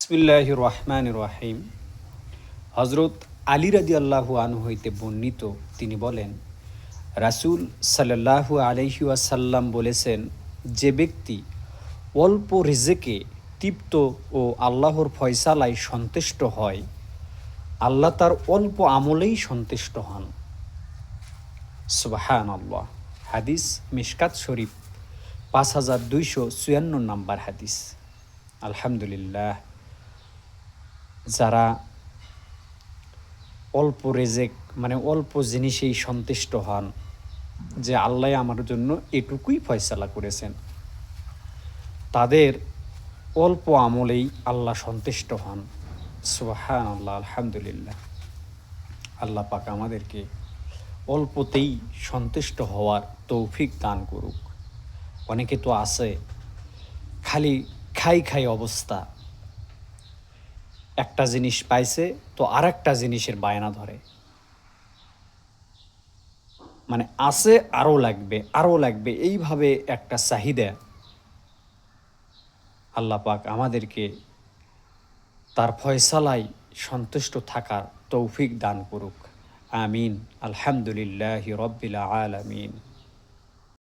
বিসমিল্লাহির রহমানির রহিম। হজরত আলী রাদিয়াল্লাহু আনহু হইতে বর্ণিত, তিনি বলেন, রাসূল সাল্লাল্লাহু আলাইহি ওয়াসাল্লাম বলেছেন, যে ব্যক্তি অল্প রিজেকে তৃপ্ত ও আল্লাহর ফয়সালায় সন্তুষ্ট হয়, আল্লাহ তার অল্প আমলেই সন্তুষ্ট হন। সুবহানাল্লাহ। হাদিস মিশকাত শরীফ 5256 নম্বর হাদিস। আলহামদুলিল্লাহ। যারা অল্প রেজেক মানে অল্প জিনিসেই সন্তুষ্ট হন, যে আল্লাহ আমার জন্য এটুকুই ফয়সালা করেছেন, তাদের অল্প আমলেই আল্লাহ সন্তুষ্ট হন। সুবহানাল্লাহ, আলহামদুলিল্লাহ। আল্লাহ পাক আমাদেরকে অল্পতেই সন্তুষ্ট হওয়ার তৌফিক দান করুক। অনেকে তো আছে খালি খাই খাই অবস্থা, একটা জিনিস পাইছে তো আর একটা জিনিসের বায়না ধরে, মানে আছে আরও লাগবে আরও লাগবে, এইভাবে একটা চাহিদা। আল্লাহ পাক আমাদেরকে তার ফয়সালায় সন্তুষ্ট থাকার তৌফিক দান করুক। আমিন। আলহামদুলিল্লাহি রব্বিল আলামিন।